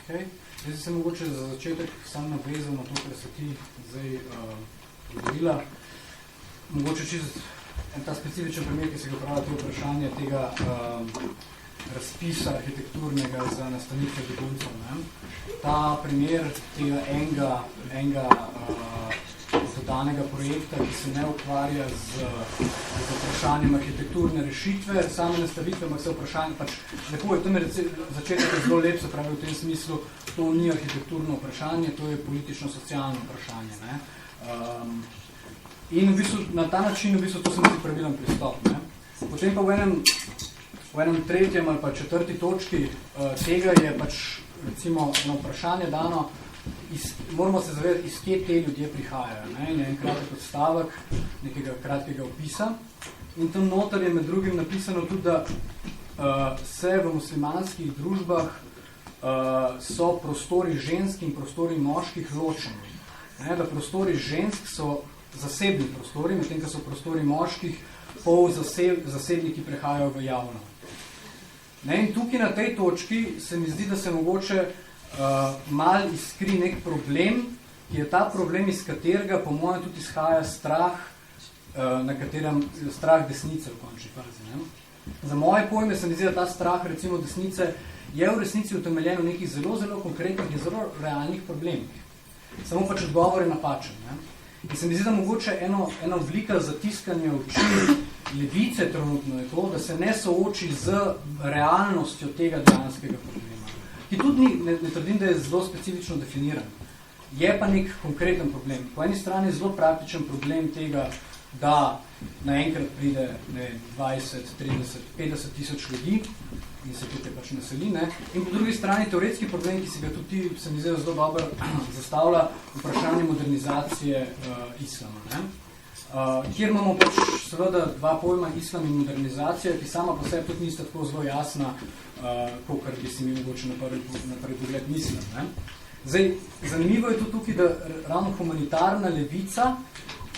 Okay. Zdaj se mogoče za začetek sam navezal na to, kar se ti zdaj govorila. Mogoče čisto en ta specifičen primer, ki se ga pravi te vprašanje tega razpisa arhitekturnega za nastanitve beguncev. Ta primer tega enega dodanega projekta, ki se ne ukvarja z vprašanjem arhitekturne rešitve, same nastavitve, ampak se vprašanje, pač lepo je, tam je začetek zelo lep, se pravi v tem smislu, to ni arhitekturno vprašanje, to je politično-socialno vprašanje. Ne? In v bistvu, na ta način v bistvu to se mi zdi pravilen pristop. Ne? Potem pa v enem tretjem ali pa četrti točki tega je pač recimo eno vprašanje dano, moramo se zavedati, iz kje te ljudje prihajajo. Ne? In je en kratek odstavek nekega kratkega opisa. In tam noter je med drugim napisano tudi, da se v muslimanskih družbah so prostori žensk in prostori moških ločeni. Ne? Da prostori žensk so zasebni prostori, medtem ko so prostori moških zasebni, ki prehajajo v javno. Ne? In tukaj na tej točki se mi zdi, da se mogoče mal izkri nek problem, ki je ta problem, iz katerega po mojem tudi izhaja strah, na katerem strah desnice v končni fazi. Ne? Za moje pojme se mi zdi, da ta strah recimo desnice je v resnici utemeljen v nekih zelo, zelo konkretnih in zelo realnih problemih. Samo pač odgovor je napačen. Ne? In se mi zdi, da mogoče ena oblika zatiskanja oči levice trenutno je to, da se ne sooči z realnostjo tega dejanskega problema. Ki tudi ne trdim, da je zelo specifično definiran. Je pa nek konkreten problem. Po eni strani je zelo praktičen problem tega, da naenkrat pride 20, 30, 50 tisoč ljudi in se tukaj pač naseli. Ne? In po drugi strani teoretski problem, ki si ga tudi se mi zdi zelo dobro zastavlja vprašanje modernizacije islama. Ne? Kjer imamo pač seveda dva pojma, islam in modernizacija, ki sama po sebi tudi nista tako zelo jasna, kakor bi si mi mogoče na prvi pogled mislim. Ne? Zdaj, zanimivo je to tukaj, da ravno humanitarna levica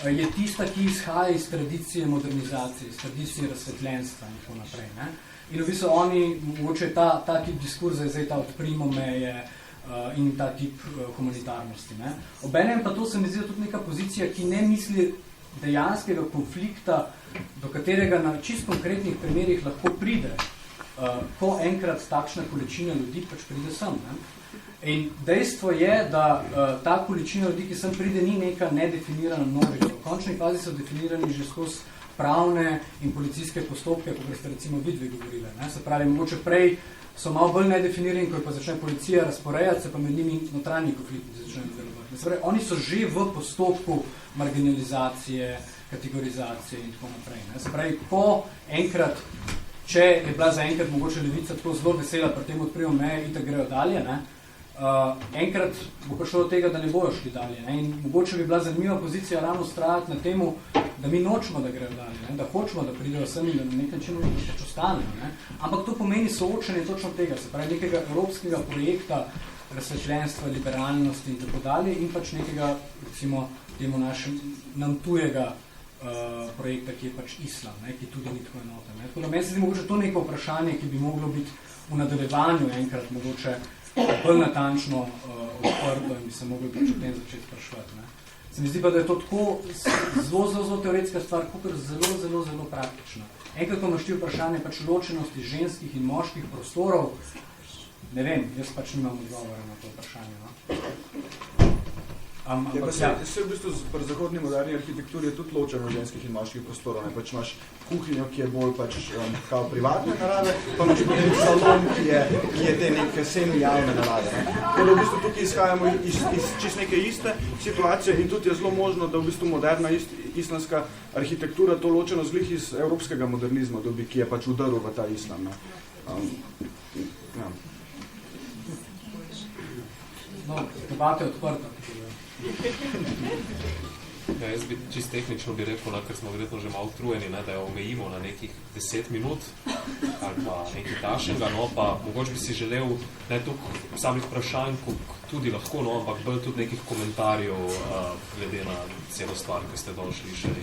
je tista, ki izhaja iz tradicije modernizacije, iz tradicije razsvetljenstva in tako naprej. Ne? In v bistvu oni, mogoče ta tip diskurza je zdaj ta odprimo meje in ta tip humanitarnosti. Ne? Obenem pa to se mi zdi tudi neka pozicija, ki ne misli dejanskega konflikta, do katerega na čist konkretnih primerih lahko pride, ko enkrat takšna količina ljudi pač pride sem. Ne? In dejstvo je, da ta količina ljudi, ki sem pride, ni neka nedefinirana množica. V končni fazi so definirani že skozi pravne in policijske postopke, kot ste recimo vidve govorile. Ne? Se pravi, mogoče prej so malo bolj nedefinirani, ko pa začne policija razporejati, se pa med njimi notranji konflikti začnejo delovati. Se pravi, oni so že v postopku marginalizacije, kategorizacije in tako naprej. Ne? Se pravi, po enkrat, če je bila za enkrat mogoče levica tako zelo vesela, pri tem odprijo meje in tako grejo dalje, ne? Enkrat bo prišlo do tega, da ne bojo šli dalje. Ne? In mogoče bi bila zanimiva pozicija ravno strajati na temu, da mi nočemo, da grejo dalje, ne? Da hočemo, da pridejo sem in da na nek način pač ostanejo. Ne? Ampak to pomeni soočenje točno tega, se pravi nekega evropskega projekta razsvetljenstva, liberalnosti in tako dalje in pač nekega, recimo, temu nam tujega projekta, ki je pač islam, ne? Ki tudi ni tako enoten. Tako da meni se zdi mogoče to neko vprašanje, ki bi moglo biti v nadaljevanju enkrat mogoče bolj natančno odprto in bi se mogli pač o tem začeti spraševati. Se mi zdi pa, da je to tako zelo teoretska stvar, kakor zelo praktična. Enkrat, ko imaš ti vprašanje pač ločenosti ženskih in moških prostorov, ne vem, jaz pač nimam odgovora na to vprašanje. No? Se v bistvu pri zahodni moderni arhitekturi je tudi ločeno ženskih in moških prostorov. Ne? Pač imaš kuhinjo, ki je bolj pač kao privatne narave, pa imaš potem salon, ki je te neke semi-javne narave. Ne? Tako da v bistvu tukaj izhajamo iz čist neke iste situacije in tudi je zelo možno, da v bistvu moderna islamska arhitektura to ločeno zglih iz evropskega modernizma dobi, ki je pač udaril v ta islam. Ja. No, debate je odprta. Ja, jaz bi čisto tehnično bi rekel, ker smo verjetno že malo utrujeni, da jo omejimo na nekih 10 minut ali pa nekaj tašnega, no pa mogoče bi si želel ne toliko samih vprašanj, tudi lahko, no, ampak bolj tudi nekih komentarjev glede na celo stvar, ki ste dol slišali.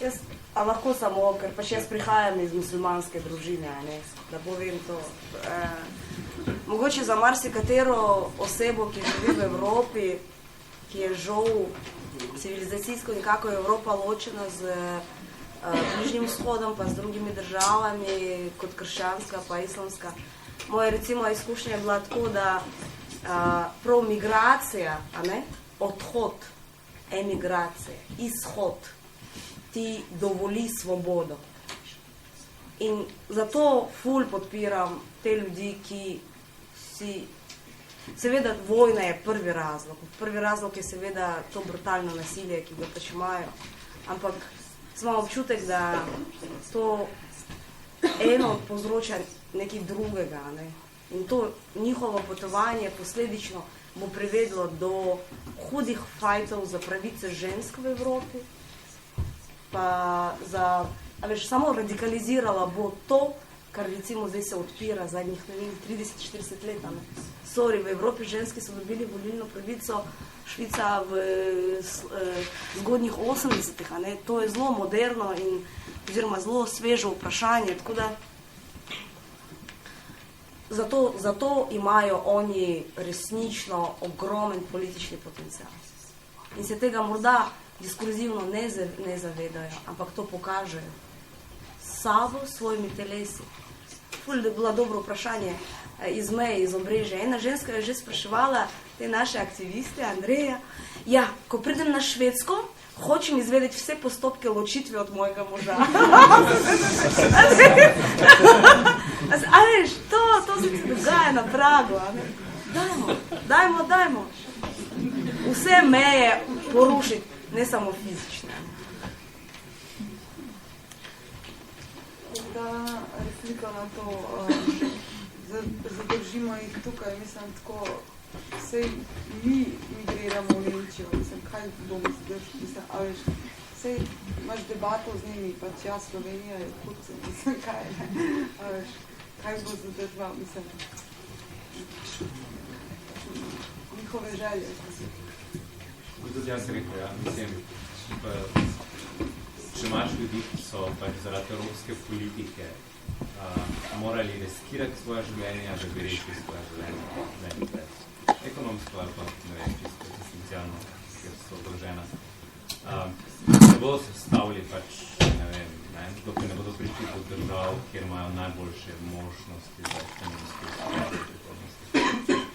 Jaz A lahko samo, ker pač jaz prihajam iz muslimanske družine, ne, da povem to. Mogoče za marsikatero osebo, ki živi v Evropi, ki je žal civilizacijsko nekako Evropa ločena z Bližnjim vzhodom, pa z drugimi državami, kot krščanska pa islamska. Moja recimo izkušnja je bila tako, da prav migracija, a ne, odhod, emigracija, izhod, ti dovoli svobodo. In zato ful podpiram te ljudi, ki si... Seveda, vojna je prvi razlog. Prvi razlog je seveda to brutalno nasilje, ki ga pač imajo. Ampak imam občutek, da to eno povzroča nekaj drugega. Ne? In to njihovo potovanje posledično bo privedlo do hudih fajtov za pravice žensk v Evropi, pa za, samo radikalizirala bo to, kar recimo zdaj se odpira zadnjih, ne vem, 30-40 let. Sorry, v Evropi ženski so dobili volilno pravico, Švica v zgodnjih 80-ih, a ne, to je zelo moderno in oziroma zelo svežo vprašanje, tako da zato imajo oni resnično ogromen politični potencial. In se tega morda diskurzivno ne zavedajo, ampak to pokažejo s sabo, s svojimi telesi. Ful, da je bilo dobro vprašanje iz meje, iz Obrežja. Ena ženska je že spraševala te naše aktiviste, Andreja, ja, ko pridem na Švedsko, hočem izvedeti vse postopke ločitve od mojega moža. A veš, to se dogaja na Pragu. Dajmo. Vse meje porušiti, ne samo fizične. Da replika na to, zadržimo jih tukaj, mislim, tako, sej mi migriramo v Nemčijo, mislim, kaj bomo zadržili, mislim, a veš, sej imaš debato z njimi, pač ja, Slovenija je kurce, mislim, kaj ne, a veš, kaj bo zadržval, mislim, njihove želje. Tudi jaz rekel, ja, mislim, če imaš ljudi, ki so pač zaradi evropske politike morali riskirati svoje življenje, da bi rešili svoje življenje. Ekonomsko ali pa, ne vem, čisto existencialno, ker so ogrožena. Ne bodo se stavili pač, ne vem, dokaj ne bodo prišli do držav, kjer imajo najboljše možnosti za ekonomske prihodnosti.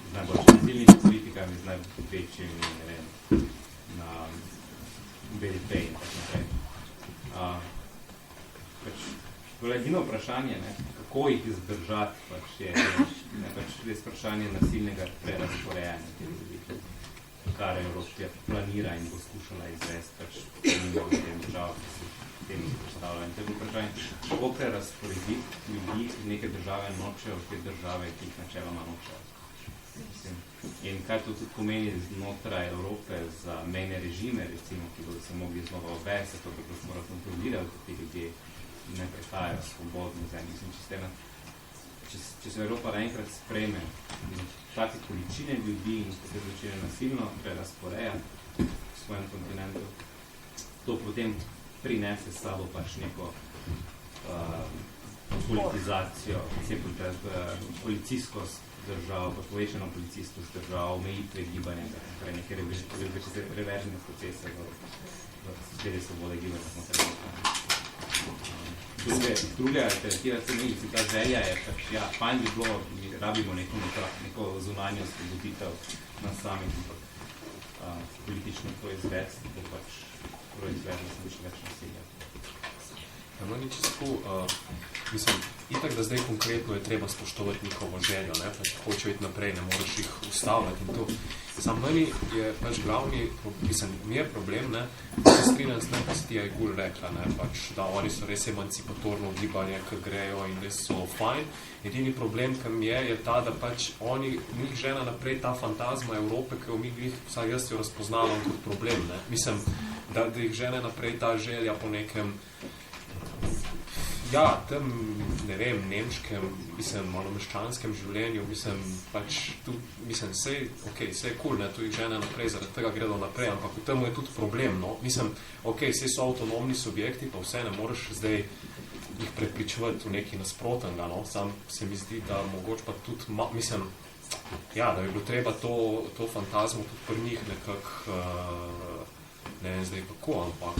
Z najboljšimi ciljnimi politikami, z največjimi, ne vem, na BDP in tako naprej. To je edino vprašanje, kako jih zdržati, je res vprašanje nasilnega prerasporejanja teh ljudi, kar Evropa planira in bo skušala izvesti pomimo v tem držav, ki se tem postavlja. In to je vprašanje, kako prerasporediti ljudi, ki neke države nočejo v te države, ki jih načeloma nočejo. In kaj to tudi pomeni znotraj Evrope za mejne režime, recimo, ki bodo se mogli znova uvesti, zato da se mora kontrolirati, da ti ljudje ne prihajajo svobodno zemlji. Če se Evropa naenkrat sprejme in take količine ljudi in se začne nasilno prerasporejati v svojem kontinentu, to potem prinese s sabo pač neko politizacijo, policijskost držav, povečano policistnost držav, omejitve gibanja, torej neke reverzne procese v glede svobode gibanja. Druga alternativa, ta želja je pač, ja, fajn bi bilo, mi rabimo neko zunanjo svoboditev na samih, ampak politično proizvesti, to pač proizvedlo sem še več nasilja. No, ni čisto, mislim, itak, da zdaj konkretno je treba spoštovati njihovo željo, ne, pač hočejo iti naprej, ne moreš jih ustavljati in to. Sam meni je pač glavni, mislim, mi je problem, ne, da se strinjam s tem, pa si ti je Gul rekla, ne, pač, da oni so res emancipatorno gibanje, ki grejo in res so fajn. Edini problem, ki mi je ta, da pač oni, njih žena naprej ta fantazma Evrope, ki jo mi jih, vsaj jaz jo razpoznavam kot problem, ne. Mislim, da jih žene naprej ta želja po nekem Ja, tem, ne vem, nemškem, malomeščanskem življenju, sej je cool, ne, tu jih žene naprej, zaradi tega gredo naprej, ampak v tem je tudi problem, no. Sej so avtonomni subjekti, pa vse ne moreš zdaj jih prepričevati v nekaj nasprotenega, no. Sam se mi zdi, da mogoče pa tudi, da bi bilo treba to fantazmo tudi pri njih nekako, ne vem zdaj kako, ampak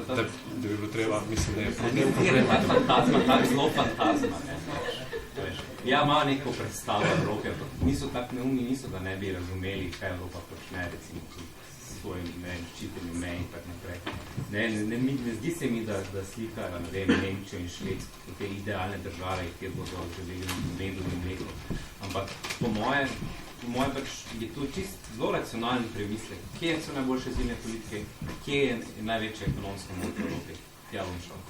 da bi bilo treba, mislim, da je problem. Tak zelo fantazma, ne. Ja, ima neko predstavo Evrope, ampak niso tak neumni, da ne bi razumeli, kaj Evropa počne, recimo, s svojim, ščitenjem mej in tak naprej. Ne zdi se mi, da slika, Nemčijo in Švedsko, te idealne države, kjer bodo želeli medu in mleko. Ampak po moje je to čist zelo racionalni premislek. Kje so najboljše zimne politike? Kje je največja ekonomska moč v Evropi? Ja, bom šel.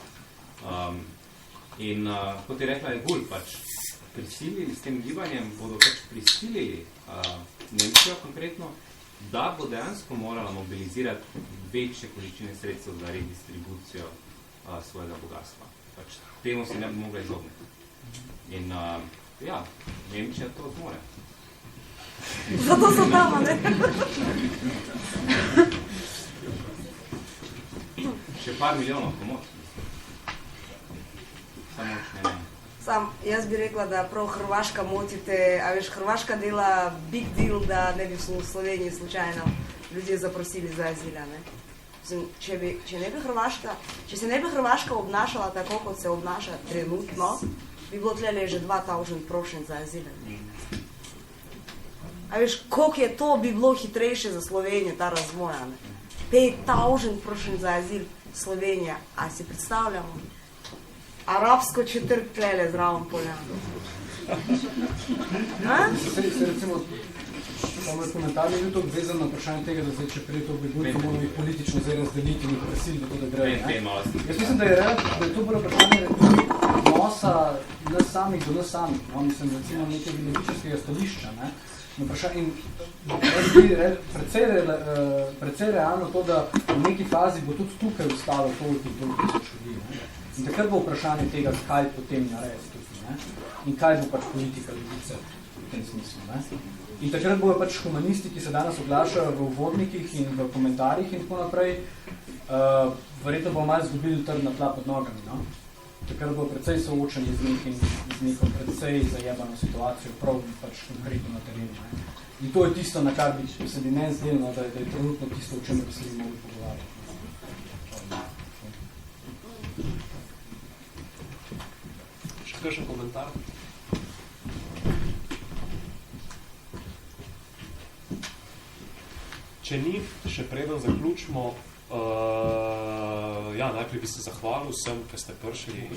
Kot je rekla Gul, prisilili s tem gibanjem, bodo prisilili Nemčijo konkretno, da bo dejansko morala mobilizirati večje količine sredstev za redistribucijo svojega bogatstva. Temu se ne bi mogla izogniti. In Nemčija to zmore. Zato so tam, ne? Še par milijonov pomoč. Samo ne. Jaz bi rekla, da prav Hrvaška motite, a veš, Hrvaška dela big deal, da ne bi v Sloveniji slučajno ljudje zaprosili za azila, ne? Če se ne bi Hrvaška obnašala tako, kot se obnaša trenutno, bi bilo tlele že 2000 prošenj za azile, ne? A veš, koliko je to bi bilo hitrejše za Slovenijo, ta razvoja, ne? 5000 prošenj za azil Slovenija, a si predstavljamo? Arabsko četrt tlele zraven Poljano. Se recimo, samo komentar je bil to vezan na vprašanje tega, da zdaj, če prej to begunko moramo jih politično zdaj razdeliti in prosili, da to da grejo. Jaz mislim, da je to bolj vprašanje odnosa nas samih do nas samih. No? Mislim, recimo nekaj levičarskega stališča. Ne? In precej realno to, da v neki fazi bo tudi tukaj ostalo toliko ljudi. In takrat bo vprašanje tega, kaj potem narediti tudi, ne? In kaj bo politika levice v tem smislu. Ne? In takrat bojo humanisti, ki se danes oglašajo v uvodnikih in v komentarjih in tako naprej, verjetno bomo malo zgubili trdna tla pod nogami. No? Takrat bojo precej soočeni z neko precej zajebano situacijo, prav konkretno na terenu. Ne? In to je tisto, na kar bi se bi meni zdelo, da je trenutno tisto, o čem bi se bi mogli pogovarjati. Kakšen komentar? Če ni, še preden zaključimo, najprej bi se zahvalil vsem, ki ste prišli.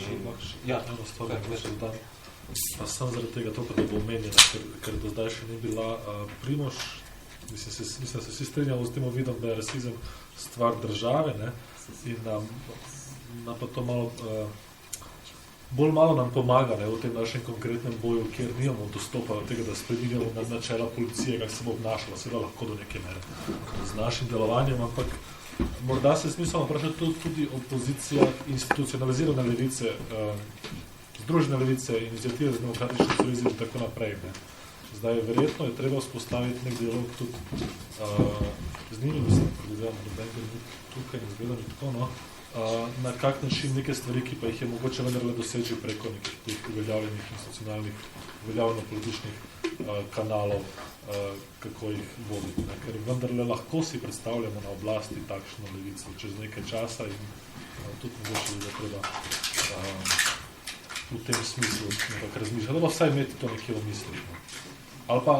Pa sem zaradi tega to, da bo omenjena, ker do zdaj še ni bila Primož. Mislim, se vsi strinjamo s tem vidom, da je rasizem stvar države, ne? In nam pa to malo... bolj malo nam pomaga, ne, v tem našem konkretnem boju, kjer nimamo dostopa od tega, da spreminjamo na načela policije, kak se bo obnašala, seveda lahko do neke mere z našim delovanjem, ampak morda se smiselno vprašati tudi opozicija institucionalizirane levice, združene levice, iniciative za demokratični socializem in tako naprej. Ne. Zdaj, verjetno je treba vzpostaviti nek dialog tudi z njimi, mislim, predvidevam, da bi tukaj ne zgledali tako, no, na kak način neke stvari, ki pa jih je mogoče vendarle doseči preko nekih teh uveljavljenih institucionalnih, uveljavljeno-političnih kanalov, kako jih voditi. Ne? Ker vendarle lahko si predstavljamo na oblasti takšno levico čez nekaj časa in tudi mogoče da treba v tem smislu nekako razmišljati, da vsaj imeti to nekje v mislih. No? Ali pa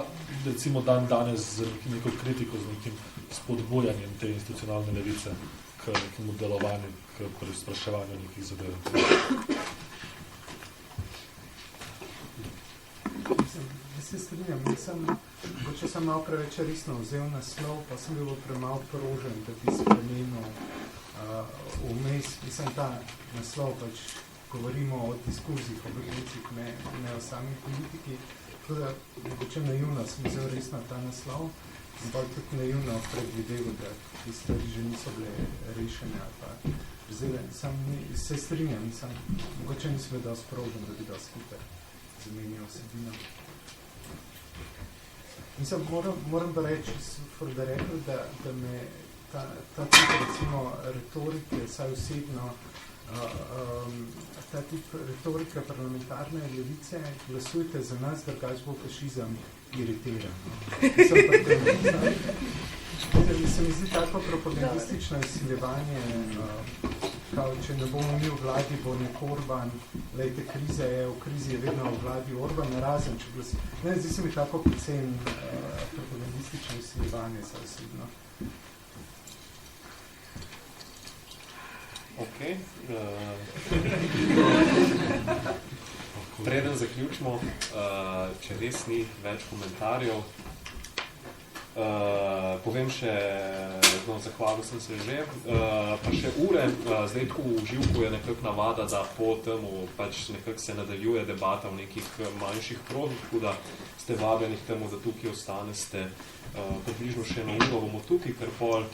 recimo danes z neko kritiko, z nekim spodbujanjem te institucionalne levice k nekemu delovanju, k preizpraševanju nekih zadev. Jaz se strinjam, če sem malo preveč resno vzel naslov, pa sem bil premalo porožen, da bi spremenil vmes. Mislim, ta naslov govorimo o diskurzih, o beguncih, ne o sami politiki. Tako da, mogoče naivno sem vzel resno ta naslov, ampak tudi naivno predvideval, da te stvari že niso bile rešene ali pa Se strinjam, mogoče nisem dosti prožen, da bi dosti skupaj zamenjal vsebino. Mislim, moram pa reči, da rekel, da me ta tip, recimo, retorike, saj osebno, ta tip retorike parlamentarne levice, glasujte za nas, drugač bo fašizem iritiran. Se mi zdi tako propagandistično izsiljevanje, kao, če ne bomo mi v vladi, bo nek Orban, lejte, kriza je, v krizi je vedno v vladi Orban, razen, če glasi. Ne, zdi se mi tako pocen propagandistično izsiljevanje, saj osebno. Ok. Preden zaključimo, če res ni več komentarjev, povem še, no, zahvalil sem se že, pa še ure, zdaj tako v živku je nekako navada, da po temu pač nekako se nadaljuje debata v nekih manjših krogih, tako da ste vabljeni k temu, da tukaj ostaneste približno še na uro, bomo tukaj, ker pol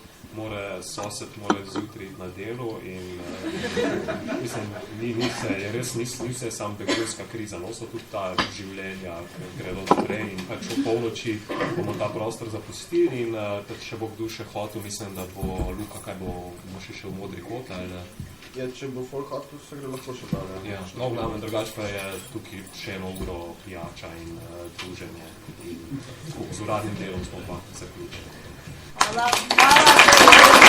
sosed mora zjutraj na delu in mislim, ni vse sam begunska kriza, no, so tudi ta življenja, ki gredo naprej in pač v polnoči bomo ta prostor zapustili in če bo kdo še hotel, mislim, da bo Luka, kaj bomo še v modri kot, ali da? Ja, če bo folk hotel, se gre lahko še dalje. Ja, no, glavno, drugač pa je tukaj še eno uro pijača in druženje in z uradnim delom smo pa zaključili. Hvala.